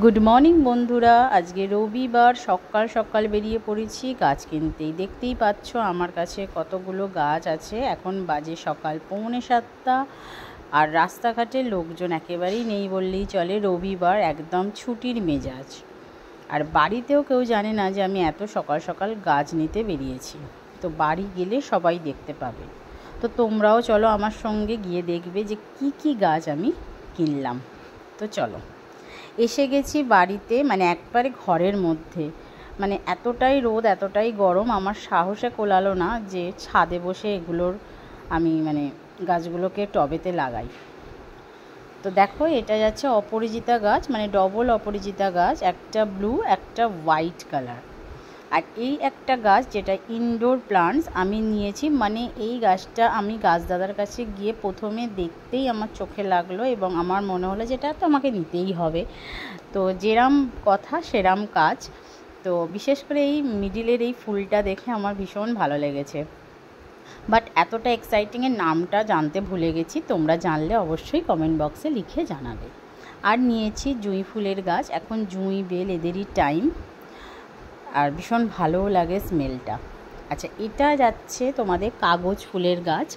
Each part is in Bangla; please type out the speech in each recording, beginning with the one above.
গুড মর্নিং বন্ধুরা, আজকে রবিবার সকাল সকাল বেরিয়ে পড়েছি গাছ কিনতেই। দেখতেই পাচ্ছ আমার কাছে কতগুলো গাছ আছে। এখন বাজে সকাল 6:45 আর রাস্তাঘাটে লোকজন একেবারেই নেই বললেই চলে। রবিবার একদম ছুটির মেজাজ। আর বাড়িতেও কেউ জানে না যে আমি এত সকাল সকাল গাছ নিতে বেরিয়েছি। তো বাড়ি গেলে সবাই দেখতে পাবে। তো তোমরাও চলো আমার সঙ্গে গিয়ে দেখবে যে কি কি গাছ আমি কিনলাম। তো চলো, এসে গেছি বাড়িতে, মানে একবারে ঘরের মধ্যে। মানে এতটাই রোদ, এতটাই গরম, আমার সাহসে কোলালো না যে ছাদে বসে এগুলোর আমি গাছগুলোকে টবেতে লাগাই। তো দেখো, এটা যাচ্ছে অপরাজিতা গাছ, মানে ডবল অপরাজিতা গাছ, একটা ব্লু একটা হোয়াইট কালার। আর এই একটা গাছ যেটা ইনডোর প্লান্টস আমি নিয়েছি, মানে এই গাছটা আমি গাছ দাদার কাছে গিয়ে প্রথমে দেখতেই আমার চোখে লাগলো এবং আমার মনে হলো যেটা তো আমাকে নিতেই হবে। তো যেরাম কথা সেরাম কাজ। তো বিশেষ করে এই মিডিলের এই ফুলটা দেখে আমার ভীষণ ভালো লেগেছে, বাট এতটা এক্সাইটিংয়ের নামটা জানতে ভুলে গেছি। তোমরা জানলে অবশ্যই কমেন্ট বক্সে লিখে জানাবে। আর নিয়েছি জুঁই ফুলের গাছ, এখন জুঁই বেল এদেরই টাইম, আর ভীষণ ভালোও লাগে স্মেলটা। আচ্ছা, এটা যাচ্ছে তোমাদের কাগজ ফুলের গাছ।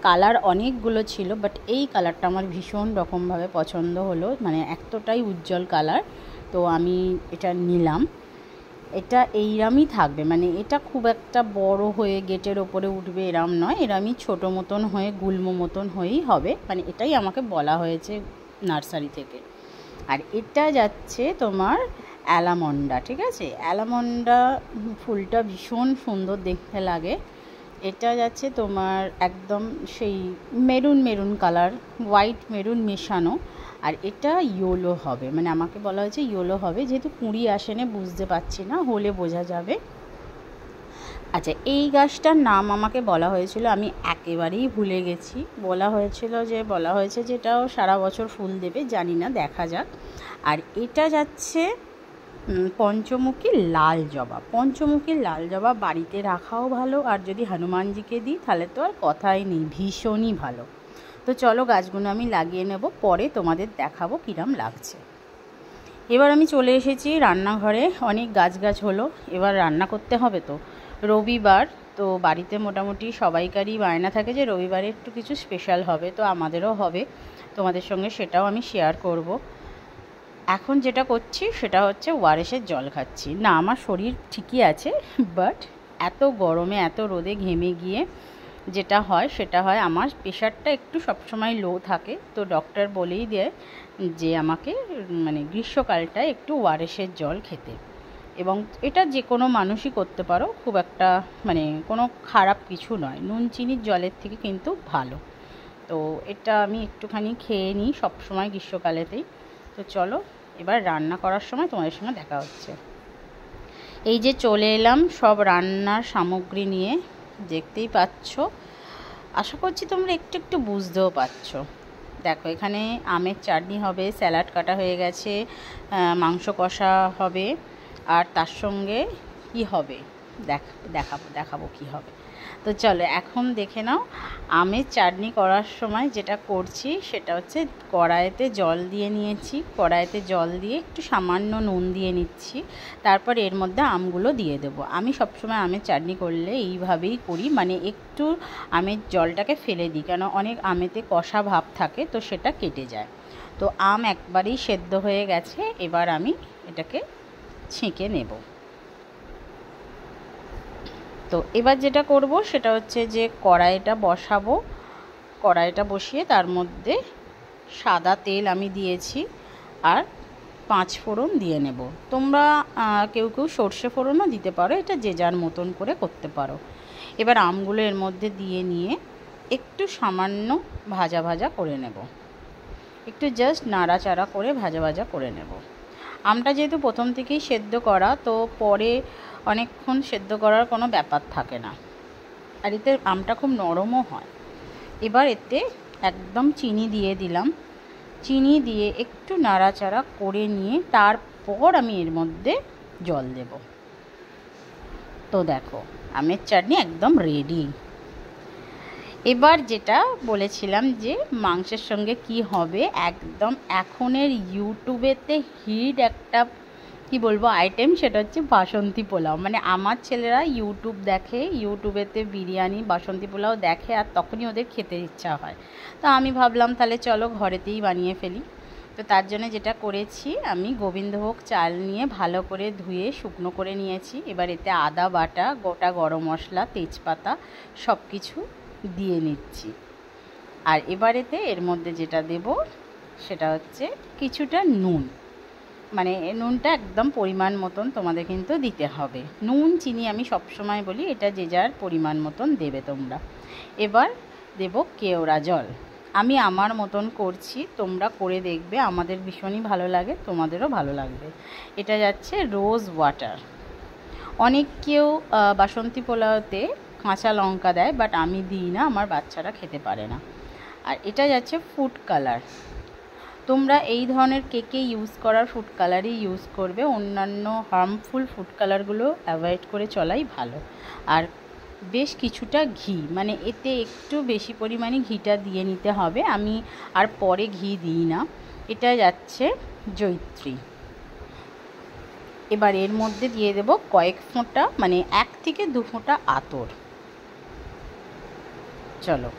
কালার অনেকগুলো ছিল, বাট এই কালারটা আমার ভীষণ রকমভাবে পছন্দ হলো, মানে এতটাই উজ্জ্বল কালার। তো আমি এটা নিলাম। এটা এইরামই থাকবে, মানে এটা খুব একটা বড় হয়ে গেটের ওপরে উঠবে এরাম নয়, এরামই ছোটো মতন হয়ে গুল্ম মতন হয়েই হবে, মানে এটাই আমাকে বলা হয়েছে নার্সারি থেকে। আর এটা যাচ্ছে তোমার অ্যালামন্ডা, ঠিক আছে। অ্যালামন্ডা ফুলটা ভীষণ সুন্দর দেখতে লাগে। এটা যাচ্ছে তোমার একদম সেই maroon maroon colour, white maroon মেশানো। আর এটা ইয়েলো হবে, মানে আমাকে বলা হয়েছে ইয়েলো হবে, যেহেতু কুঁড়ি আসেনি বুঝতে পারছি না, হলে বোঝা যাবে। আচ্ছা, এই গাছটার নাম আমাকে বলা হয়েছিল, আমি একেবারেই ভুলে গেছি। বলা হয়েছে যে এটাও সারা বছর ফুল দেবে, জানি না, দেখা যাক। আর এটা যাচ্ছে পঞ্চমুখী লাল জবা। পঞ্চমুখী লাল জবা বাড়িতে রাখাও ভালো, আর যদি হনুমানজিকে দিই তাহলে তো আর কথাই নেই, ভীষণই ভালো। তো চলো, গাছগুলো আমি লাগিয়ে নেব, পরে তোমাদের দেখাবো কিরম লাগছে। এবার আমি চলে এসেছি রান্নাঘরে। অনেক গাছ হলো, এবার রান্না করতে হবে। তো রবিবার, তো বাড়িতে মোটামুটি সবাইকারই বায়না থাকে যে রবিবারে একটু কিছু স্পেশাল হবে, তো আমাদেরও হবে। তোমাদের সঙ্গে সেটাও আমি শেয়ার করব। এখন যেটা করছি সেটা হচ্ছে ওআরএসের জল খাচ্ছি। না, আমার শরীর ঠিকই আছে, বাট এত গরমে এত রোদে ঘেমে গিয়ে যেটা হয় সেটা হয় আমার প্রেশারটা একটু সবসময় লো থাকে। তো ডক্টর বলেই দেয় যে আমাকে গ্রীষ্মকালটায় একটু ওআরএসের জল খেতে, এবং এটা যে কোনো মানুষই করতে পারো, খুব একটা কোনো খারাপ কিছু নয়, নুন চিনির জলের থেকে কিন্তু ভালো। তো এটা আমি একটুখানি খেয়ে নিই সবসময় গ্রীষ্মকালেতেই। তো চলো, এবার রান্না করার সময় তোমাদের সঙ্গে দেখা হচ্ছে। এই যে চলে এলাম সব রান্নার সামগ্রী নিয়ে, দেখতেই পাচ্ছ। আশা করছি তোমরা একটু একটু বুঝতেও পারছো। দেখো, এখানে আমের চাটনি হবে, স্যালাড কাটা হয়ে গেছে, মাংস কষা হবে, আর তার সঙ্গে কি হবে দেখাবো কি হবে। তো চলো এখন দেখে নাও। আমের চাটনি করার সময় যেটা করছি সেটা হচ্ছে কড়াইতে জল দিয়ে নিয়েছি, কড়াইতে জল দিয়ে একটু সামান্য নুন দিয়ে নিচ্ছি, তারপর এর মধ্যে আমগুলো দিয়ে দেবো। আমি সবসময় আমের চাটনি করলে এইভাবেই করি, মানে একটু আমের জলটাকে ফেলে দিই, কেন অনেক আমেতে কষা ভাব থাকে, তো সেটা কেটে যায়। তো আম একবারেই সেদ্ধ হয়ে গেছে, এবার আমি এটাকে ছেঁকে নেব। তো এবার যেটা করব সেটা হচ্ছে যে কড়াইটা বসাবো, কড়াইটা বসিয়ে তার মধ্যে সাদা তেল আমি দিয়েছি, আর 5 ফোড়ন দিয়ে নেব। তোমরা কেউ সর্ষে ফোড়নও দিতে পারো, এটা যে যার মতন করে করতে পারো। এবার আমগুলো এর মধ্যে দিয়ে নিয়ে একটু সামান্য ভাজা ভাজা করে নেব, একটু জাস্ট নাড়াচাড়া করে ভাজা ভাজা করে নেব। আমটা যেহেতু প্রথম থেকেই সেদ্ধ করা, তো পরে অনেকক্ষণ সেদ্ধ করার কোনো ব্যাপার থাকে না, আর এতে আমটা খুব নরমও হয়। এবার এতে একদম চিনি দিয়ে দিলাম, চিনি দিয়ে একটু নাড়াচাড়া করে নিয়ে তারপর আমি এর মধ্যে জল দেব। তো দেখো, আমের চাটনি একদম রেডি। এবার যেটা বলেছিলাম যে মাংসের সঙ্গে কি হবে, একদম এখনের ইউটিউবেতে হিট একটা কি বলবো আইটেম, সেটা হচ্ছে বাসন্তী পোলাও। মানে আমার ছেলেরা ইউটিউব দেখে, ইউটিউবেতে বিরিয়ানি বাসন্তী পোলাও দেখে, আর তখনই ওদের খেতে ইচ্ছা হয়। তো আমি ভাবলাম তাহলে চলো ঘরেতেই বানিয়ে ফেলি। তো তার জন্য যেটা করেছি, আমি গোবিন্দভোগ চাল নিয়ে ভালো করে ধুয়ে শুকনো করে নিয়েছি। এবার এতে আদা বাটা, গোটা গরম মশলা, তেজপাতা সব কিছু দিয়ে নিচ্ছি। আর এবারেতে এর মধ্যে যেটা দেব সেটা হচ্ছে কিছুটা নুন। মানে নুনটা একদম পরিমাণ মতন তোমাদের কিন্তু দিতে হবে। নুন চিনি আমি সবসময় বলি, এটা যে যার পরিমাণ মতন দেবে তোমরা। এবার দেব কেওড়া জল। আমি আমার মতন করছি, তোমরা করে দেখবে, আমাদের ভীষণই ভালো লাগে, তোমাদেরও ভালো লাগবে। এটা যাচ্ছে রোজ ওয়াটার। অনেক কেউ বাসন্তী পোলাওতে কাঁচা লঙ্কা দেয়, বাট আমি দিই না, আমার বাচ্চারা খেতে পারে না। আর এটা যাচ্ছে ফুড কালার। তোমরা এই ধরনের কেকে ইউজ করার ফুড কালারই ইউজ করবে, অন্যান্য হার্মফুল ফুড কালারগুলো অ্যাভয়েড করে চলাই ভালো। আর বেশ কিছুটা ঘি, মানে এতে একটু বেশি পরিমাণে ঘিটা দিয়ে নিতে হবে, আমি আর পরে ঘি দিই না। এটা যাচ্ছে জয়িত্রী। এবার এর মধ্যে দিয়ে দেব কয়েক ফোঁটা, মানে 1 থেকে 2 ফোঁটা আতর। চলো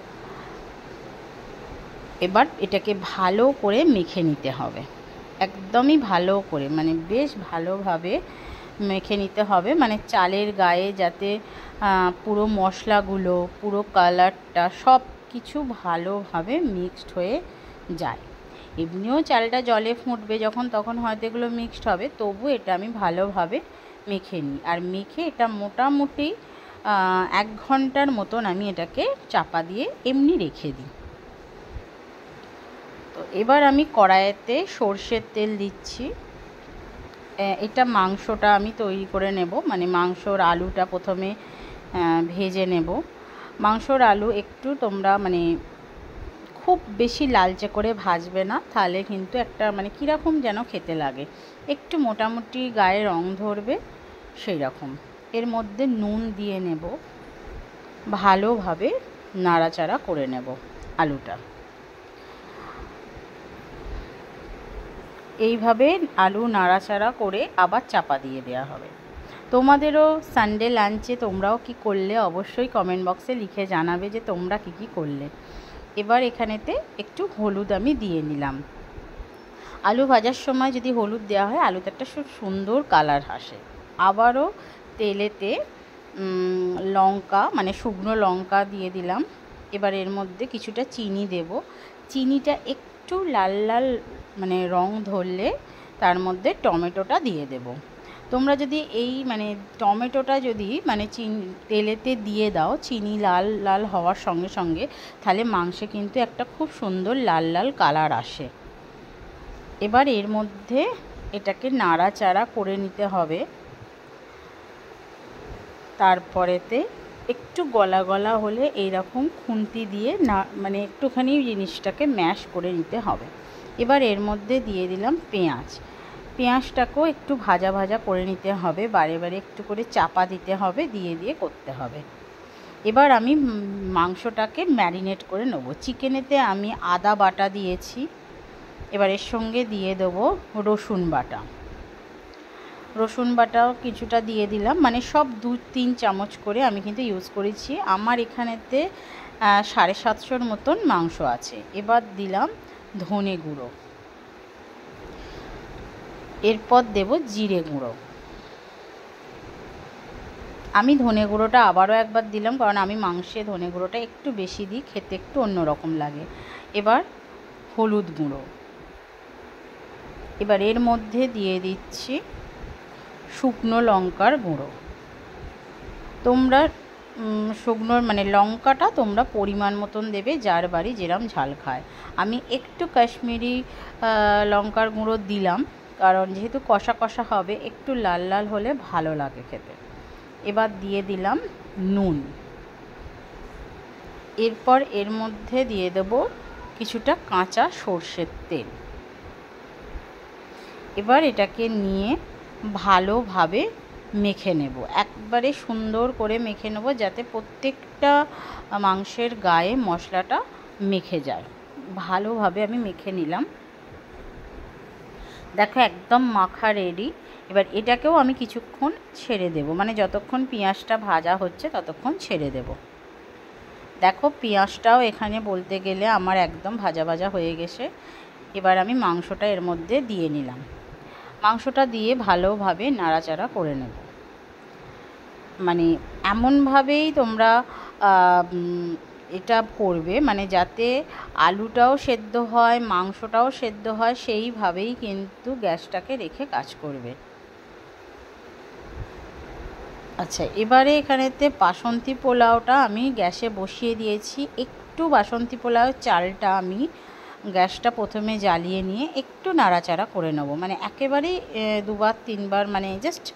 এবার এটাকে ভালো করে মেখে নিতে হবে, একদমই ভালো করে, মানে বেশ ভালোভাবে মেখে নিতে হবে, মানে চালের গায়ে যাতে পুরো মশলাগুলো, পুরো কালারটা সব কিছু ভালোভাবে মিক্সড হয়ে যায়। এমনিও চালটা জলে ফুটবে যখন, তখন হয়তো এগুলো মিক্সড হবে, তবু এটা আমি ভালোভাবে মেখে নিই। আর মেখে এটা মোটামুটি 1 ঘন্টার মতন আমি এটাকে চাপা দিয়ে এমনি রেখে দিই। তো এবার আমি কড়াইতে সর্ষের তেল দিচ্ছি। এটা মাংসটা আমি তৈরি করে নেব, মানে মাংসর আলুটা প্রথমে ভেজে নেব। মাংসর আলু একটু তোমরা মানে খুব বেশি লালচে করে ভাজবে না, তাহলে কিন্তু একটা মানে কীরকম যেন খেতে লাগে, একটু মোটামুটি গায়ে রং ধরবে সেই রকম। এর মধ্যে নুন দিয়ে নেব, ভালোভাবে নাড়াচাড়া করে নেব আলুটা। এইভাবে আলু নাড়াচাড়া করে আবার চাপা দিয়ে দেওয়া হবে। তোমাদেরও সানডে লাঞ্চে তোমরাও কি করলে অবশ্যই কমেন্ট বক্সে লিখে জানাবে যে তোমরা কি করলে। এবার এখানেতে একটু হলুদ আমি দিয়ে নিলাম। আলু ভাজার সময় যদি হলুদ দেওয়া হয়, আলুতে একটা সুন্দর কালার আসে। আবারও তেলেতে লঙ্কা, মানে শুকনো লঙ্কা দিয়ে দিলাম। এবার এর মধ্যে কিছুটা চিনি দেব। চিনিটা একটু লাল লাল মানে রং ধরলে তার মধ্যে টমেটোটা দিয়ে দেব। তোমরা যদি এই মানে টমেটোটা যদি মানে তেলেতে দিয়ে দাও চিনি লাল লাল হওয়ার সঙ্গে সঙ্গে, তাহলে মাংসে কিন্তু একটা খুব সুন্দর লাল লাল কালার আসে। এবার এর মধ্যে এটাকে নাড়াচাড়া করে নিতে হবে। তারপরেতে একটু গলা গলা হলে এইরকম খুন্তি দিয়ে না মানে একটুখানি জিনিসটাকে ম্যাশ করে নিতে হবে। এবার এর মধ্যে দিয়ে দিলাম পেঁয়াজ। পেঁয়াজটাকেও একটু ভাজা ভাজা করে নিতে হবে, বারে বারে একটু করে চাপা দিতে হবে, দিয়ে দিয়ে করতে হবে। এবার আমি মাংসটাকে ম্যারিনেট করে নেব। চিকেনেতে আমি আদা বাটা দিয়েছি, এবার এর সঙ্গে দিয়ে দেবো রসুন বাটা। রসুন বাটাও কিছুটা দিয়ে দিলাম, মানে সব 2-3 চামচ করে আমি কিন্তু ইউজ করেছি। আমার এখানেতে 750 মতন মাংস আছে। এবার দিলাম ধনে গুঁড়ো, এরপর দেব জিরে গুঁড়ো। আমি ধনে গুঁড়োটা আবারও একবার দিলাম, কারণ আমি মাংসে ধনে গুঁড়োটা একটু বেশি দিই, খেতে একটু অন্যরকম লাগে। এবার হলুদ গুঁড়ো। এবার এর মধ্যে দিয়ে দিচ্ছি শুকনো লঙ্কার গুঁড়ো। তোমরা শুকনো মানে লঙ্কাটা তোমরা পরিমাণ মতন দেবে, যার বাড়ি যেরম ঝাল খায়। আমি একটু কাশ্মীরি লঙ্কার গুঁড়ো দিলাম, কারণ যেহেতু কষা কষা হবে, একটু লাল লাল হলে ভালো লাগে খেতে। এবার দিয়ে দিলাম নুন। এরপর এর মধ্যে দিয়ে দেব কিছুটা কাঁচা সর্ষের তেল। এবার এটাকে নিয়ে ভালোভাবে মেখে নেব, একবারে সুন্দর করে মেখে নেব, যাতে প্রত্যেকটা মাংসের গায়ে মশলাটা মেখে যায়। ভালোভাবে আমি মেখে নিলাম। দেখো একদম মাখা রেডি। এবার এটাকেও আমি কিছুক্ষণ ছেড়ে দেব, মানে যতক্ষণ পেঁয়াজটা ভাজা হচ্ছে ততক্ষণ ছেড়ে দেব। দেখো পেঁয়াজটাও এখানে বলতে গেলে আমার একদম ভাজা ভাজা হয়ে গেছে। এবার আমি মাংসটা এর মধ্যে দিয়ে নিলাম। মাংসটা দিয়ে ভালোভাবে নাড়াচাড়া করে নেব। মানে এমনভাবেই তোমরা এটা করবে, মানে যাতে আলুটাও সেদ্ধ হয়, মাংসটাও সেদ্ধ হয়, সেইভাবেই কিন্তু গ্যাসটাকে রেখে কাজ করবে। আচ্ছা, এবারে এখানেতে বাসন্তী পোলাওটা আমি গ্যাসে বসিয়ে দিয়েছি। একটু বাসন্তী পোলাওয়ের চালটা আমি গ্যাসটা প্রথমে জ্বালিয়ে নিয়ে একটু নাড়াচাড়া করে নেব, মানে একেবারেই দুবার তিনবার, মানে জাস্ট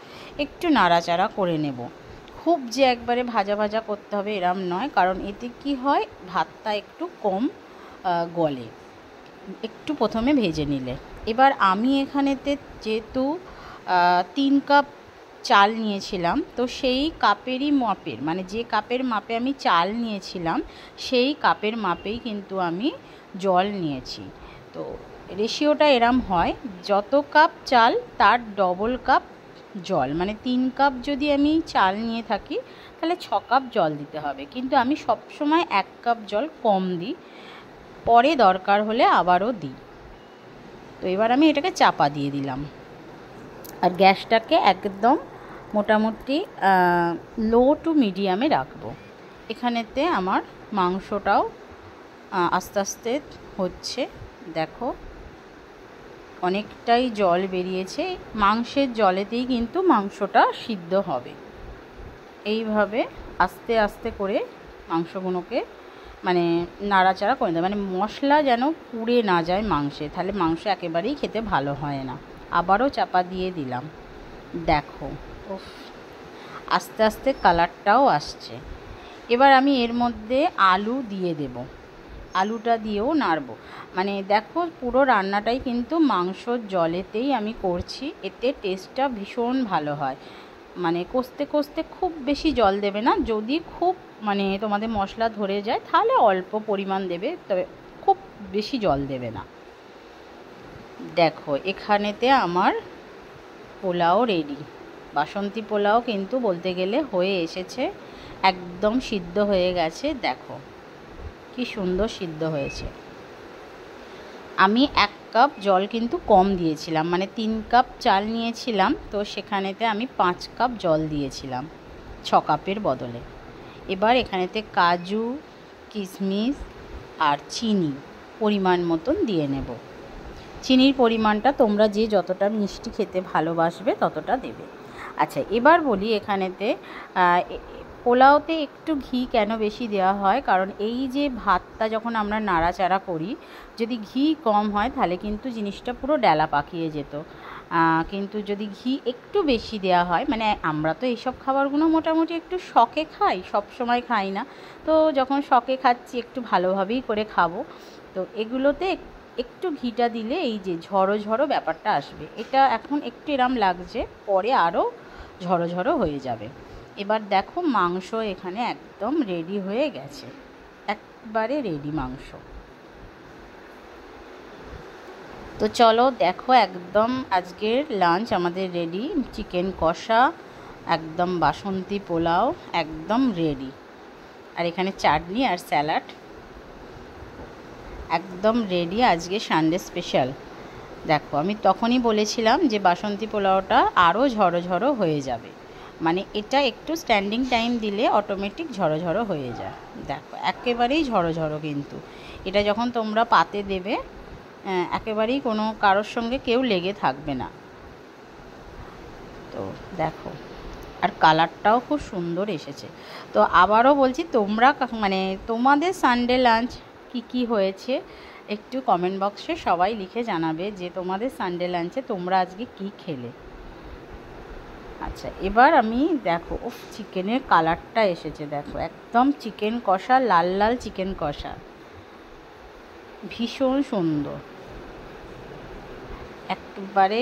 একটু নাড়াচাড়া করে নেব। খুব যে একবারে ভাজা ভাজা করতে হবে এরম নয়, কারণ এতে কি হয়, ভাতটা একটু কম গলে, একটু প্রথমে ভেজে নিলে। এবার আমি এখানেতে যেহেতু 3 কাপ চাল নিয়েছিলাম, তো সেই কাপেরই মাপের, মানে যে কাপের মাপে আমি চাল নিয়েছিলাম সেই কাপের মাপেই কিন্তু আমি জল নিয়েছি। তো রেশিওটা এরম হয়, যত কাপ চাল তার ডবল কাপ জল, মানে 3 কাপ যদি আমি চাল নিয়ে থাকি তাহলে 6 কাপ জল দিতে হবে। কিন্তু আমি সবসময় 1 কাপ জল কম দিই, পরে দরকার হলে আবারও দিই। তো এবার আমি এটাকে চাপা দিয়ে দিলাম, আর গ্যাসটাকে একদম মোটামুটি লো টু মিডিয়ামে রাখবো। এখানেতে আমার মাংসটাও আস্তে আস্তে হচ্ছে। দেখো অনেকটাই জল বেরিয়েছে, মাংসের জলেতেই কিন্তু মাংসটা সিদ্ধ হবে। এইভাবে আস্তে আস্তে করে মাংসগুলোকে মানে নাড়াচাড়া করে দেয়, মানে মশলা যেন পুড়ে না যায় মাংসে, তাহলে মাংস একেবারেই খেতে ভালো হয় না। আবারও চাপা দিয়ে দিলাম। দেখো উফ, আস্তে আস্তে কালারটাও আসছে। এবার আমি এর মধ্যে আলু দিয়ে দেব, আলুটা দিয়েও নাড়ব। মানে দেখো পুরো রান্নাটাই কিন্তু মাংসর জলেতেই আমি করছি, এতে টেস্টটা ভীষণ ভালো হয়। মানে কষতে কষতে খুব বেশি জল দেবে না, যদি খুব মানে তোমাদের মশলা ধরে যায় তাহলে অল্প পরিমাণ দেবে, তবে খুব বেশি জল দেবে না। দেখো এখানেতে আমার পোলাও রেডি। বাসন্তী পোলাও কিন্তু বলতে গেলে হয়ে এসেছে, একদম সিদ্ধ হয়ে গেছে। দেখো কি সুন্দর সিদ্ধ হয়েছে। আমি 1 কাপ জল কিন্তু কম দিয়েছিলাম, মানে 3 কাপ চাল নিয়েছিলাম, তো সেখানেতে আমি 5 কাপ জল দিয়েছিলাম 6 কাপের বদলে। এবার এখানেতে কাজু, কিশমিশ আর চিনি পরিমাণ মতন দিয়ে নেব। চিনির পরিমাণটা তোমরা যে যতটা মিষ্টি খেতে ভালোবাসবে ততটা দেবে। আচ্ছা, এবার বলি এখানেতে পোলাওতে একটু ঘি কেন বেশি দেওয়া হয়, কারণ এই যে ভাতটা যখন আমরা নাড়াচাড়া করি, যদি ঘি কম হয় তাহলে কিন্তু জিনিসটা পুরো ডেলা পাকিয়ে যেত। কিন্তু যদি ঘি একটু বেশি দেওয়া হয়, মানে আমরা তো এইসব খাবারগুলো মোটামুটি একটু শখে খাই, সব সময় খাই না, তো যখন শখে খাচ্ছি একটু ভালোভাবেই করে খাবো, তো এগুলোতে একটু ঘিটা দিলে এই যে ঝড়ো ঝড়ো ব্যাপারটা আসবে। এটা এখন একটু এরম লাগছে, পরে আরও ঝড়ো ঝড়ো হয়ে যাবে। এবার দেখো মাংস এখানে একদম রেডি হয়ে গেছে, একবারে রেডি মাংস। তো চলো দেখো একদম আজকের লাঞ্চ আমাদের রেডি। চিকেন কষা, একদম বাসন্তী পোলাও একদম রেডি, আর এখানে চাটনি আর স্যালাড একদম রেডি। আজকে সানডে স্পেশাল। দেখো আমি তখনই বলেছিলাম যে বাসন্তী পোলাওটা আরও ঝড়ো ঝড়ো হয়ে যাবে, মানে এটা একটু স্ট্যান্ডিং টাইম দিলে অটোমেটিক ঝড়ো ঝড়ো হয়ে যায়। দেখো একেবারেই ঝড়ো ঝড়ো, কিন্তু এটা যখন তোমরা পাতে দেবে একেবারেই কোনো কারোর সঙ্গে কেউ লেগে থাকবে না। তো দেখো আর কালারটাও খুব সুন্দর এসেছে। তো আবারও বলছি, তোমরা মানে তোমাদের সানডে লাঞ্চ কি হয়েছে একটু কমেন্ট বক্সে সবাই লিখে জানাবে যে তোমাদের সানডে লাঞ্চে তোমরা আজকে কি খেলে। আচ্ছা, এবার আমি দেখো চিকেনের কালারটা এসেছে, দেখো একদম চিকেন কষা, লাল লাল চিকেন কষা, ভীষণ সুন্দর, একবারে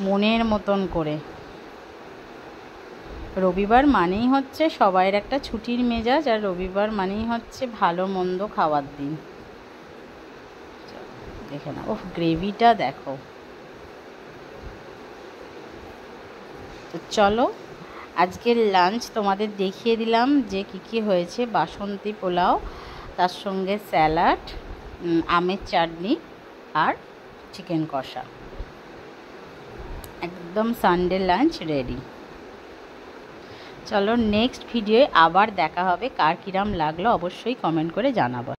মনের মতন করে রবিবার মানেই হচ্ছে সবাইয়ের একটা ছুটির মেজাজ, আর রবিবার মানেই হচ্ছে ভালো মন্দ খাওয়ার দিন। দেখে না, ওহ গ্রেভিটা দেখো। তো চলো আজকের লাঞ্চ তোমাদের দেখিয়ে দিলাম যে কী হয়েছে। বাসন্তী পোলাও, তার সঙ্গে স্যালাড, আমের চাটনি আর চিকেন কষা। একদম সানডে লাঞ্চ রেডি। চলো নেক্সট ভিডিওয়ে আবার দেখা হবে। কার কিরাম লাগলো অবশ্যই কমেন্ট করে জানাবো।